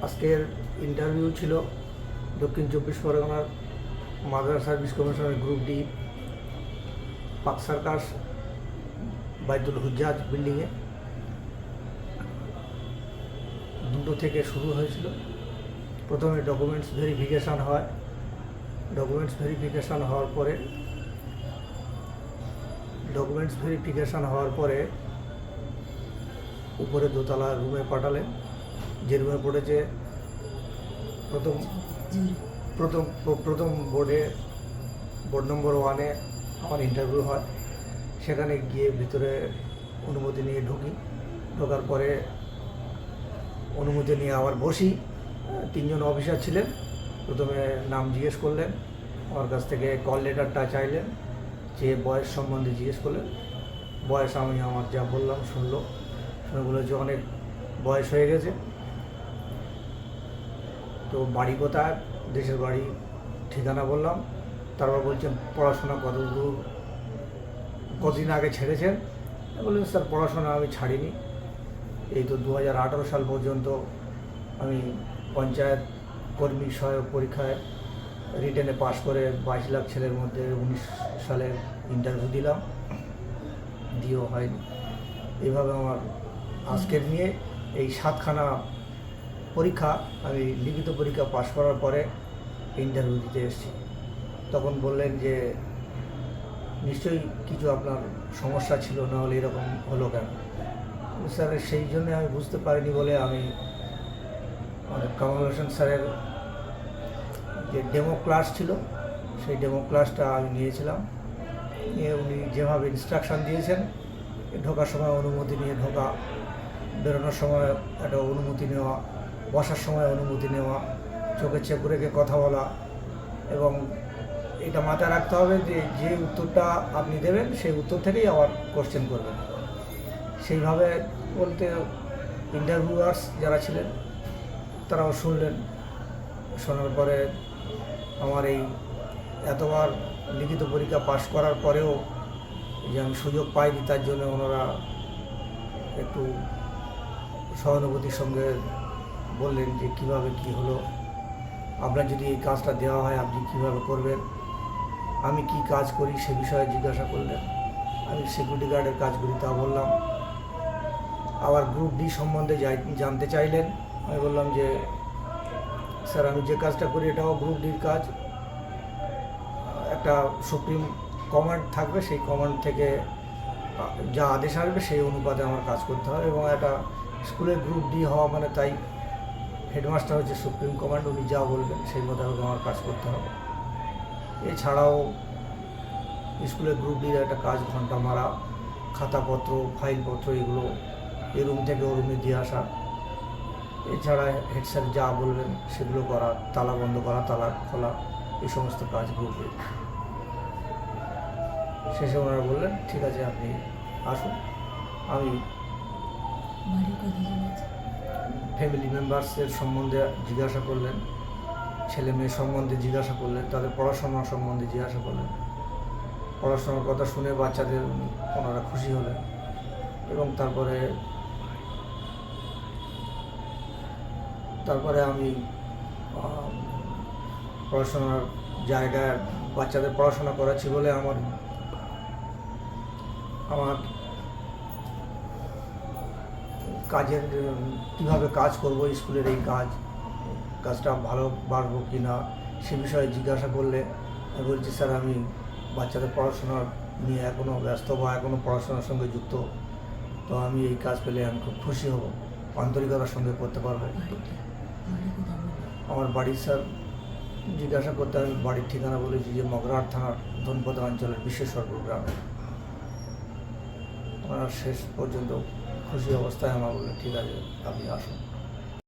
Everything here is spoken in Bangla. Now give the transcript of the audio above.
আজকের ইন্টারভিউ ছিল দক্ষিণ চব্বিশ পরগনার মাদার সার্ভিস কমিশনের গ্রুপ ডি পাক সার্কাস বাইতুল হুজ্জাজ বিল্ডিংয়ে 2টো থেকে শুরু হয়েছিল। প্রথমে ডকুমেন্টস ভেরিফিকেশান হয়। ডকুমেন্টস ভেরিফিকেশান হওয়ার পরে উপরে দোতলা রুমে পাঠালেন, যে রুমে পড়েছে প্রথম বোর্ড নম্বর 1-এ আমার ইন্টারভিউ হয়। সেখানে গিয়ে ভিতরে অনুমতি নিয়ে ঢোকার পরে অনুমতি নিয়ে আবার বসি। 3জন অফিসার ছিলেন। প্রথমে নাম জিজ্ঞেস করলেন, আমার কাছ থেকে কল লেটারটা চাইলেন, যে বয়স সম্বন্ধে জিজ্ঞেস করলেন। বয়স আমি আমার যা বললাম শুনে বললো যে অনেক বয়স হয়ে গেছে, তো বাড়ি কোথায়, দেশের বাড়ি ঠিকানা বললাম। তারপর বলছেন পড়াশোনা কতদিন আগে ছেড়েছেন। বললেন স্যার পড়াশোনা আমি ছাড়িনি, এই তো 2018 সাল পর্যন্ত আমি পঞ্চায়েত কর্মী সহায়ক পরীক্ষায় রিটেনে পাশ করে 22 লাখ ছেলের মধ্যে 19 সালে ইন্টারভিউ দিলাম, দিয়েও হয়নি। এইভাবে আমার আজকের নিয়ে এই 7খানা পরীক্ষা, আমি লিখিত পরীক্ষা পাশ করার পরে ইন্টারভিউ দিতে এসেছি। তখন বললেন যে নিশ্চয়ই কিছু আপনার সমস্যা ছিল, না হলে এরকম হলো কেন। স্যার সেই জন্য আমি বুঝতে পারিনি বলে আমি কামাল হোসেন স্যারের যে ডেমো ক্লাস ছিল সেই ডেমো ক্লাসটা আমি নিয়েছিলাম। নিয়ে উনি যেভাবে ইনস্ট্রাকশান দিয়েছেন, ঢোকার সময় অনুমতি নিয়ে ঢোকা, বেরোনোর সময় একটা অনুমতি নেওয়া, বসার সময় অনুমতি নেওয়া, চোখে চেক রেখে কথা বলা, এবং এটা মাথায় রাখতে হবে যে উত্তরটা আপনি দেবেন সেই উত্তর থেকেই আবার কোশ্চেন করবেন। সেইভাবে বলতে ইন্টারভিউয়ার্স যারা ছিলেন তারাও শুনলেন। শোনার পরে আমার এই এতবার লিখিত পরীক্ষা পাশ করার পরেও যে আমি সুযোগ পাইনি, তার জন্য ওনারা একটু সহানুভূতির সঙ্গে বললেন যে কীভাবে কী হলো, আপনার যদি এই কাজটা দেওয়া হয় আপনি কীভাবে করবেন, আমি কি কাজ করি সে বিষয়ে জিজ্ঞাসা করলেন। আমি সিকিউরিটি গার্ডের কাজ করি তা বললাম। আবার গ্রুপ ডি সম্বন্ধে জানতে চাইলেন। আমি বললাম যে স্যার আমি যে কাজটা করি এটাও গ্রুপ ডির কাজ। একটা সুপ্রিম কমান্ড থাকবে, সেই কমান্ড থেকে যা আদেশ আসবে সেই অনুপাতে আমার কাজ করতে হবে, এবং একটা স্কুলের গ্রুপ ডি হওয়া মানে তাই হেডমাস্টার হচ্ছে সুপ্রিম কমান্ড, উনি যা বলবেন সেই মোতাবেক আমার কাজ করতে হবে। এছাড়াও স্কুলের গ্রুপ ডির একটা কাজ ঘন্টা মারা, খাতাপত্র ফাইলপত্র এগুলো এই রুম থেকে ও রুমে দিয়ে আসা। এছাড়া হেড স্যার যা বলবেন সেগুলো করা, তালা বন্ধ করা, তালা খোলা, এই সমস্ত কাজ গ্রুপে। শেষে ওনারা বললেন ঠিক আছে আপনি আসুন। আমি ফ্যামিলি মেম্বার্সের সম্বন্ধে জিজ্ঞাসা করলেন, ছেলে মেয়ে সম্বন্ধে জিজ্ঞাসা করলেন, তাদের পড়াশোনা সম্বন্ধে জিজ্ঞাসা করলেন। পড়াশোনার কথা শুনে বাচ্চাদের ওনারা খুশি হলেন, এবং তারপরে আমি পড়াশোনার জায়গায় বাচ্চাদের পড়াশোনা করাচ্ছি বলে আমার কাজের কীভাবে কাজ করব, স্কুলের এই কাজটা ভালো পারবো কি না সে বিষয়ে জিজ্ঞাসা করলে আমি বলছি স্যার আমি বাচ্চাদের পড়াশোনা নিয়ে এখনও ব্যস্ত বা এখনও পড়াশোনার সঙ্গে যুক্ত, তো আমি এই কাজ পেলে আমি খুব খুশি হব, আন্তরিকতার সঙ্গে করতে পারবো। আমার বাড়ির স্যার জিজ্ঞাসা করতে আমি বাড়ির ঠিকানা বলেছি যে মগরাহাট থানার ধনপদা অঞ্চলের বিশ্বেশ্বরপুর গ্রামে। ওনারা শেষ পর্যন্ত খুশি অবস্থায় আমার বললেন ঠিক আছে আপনি আসুন।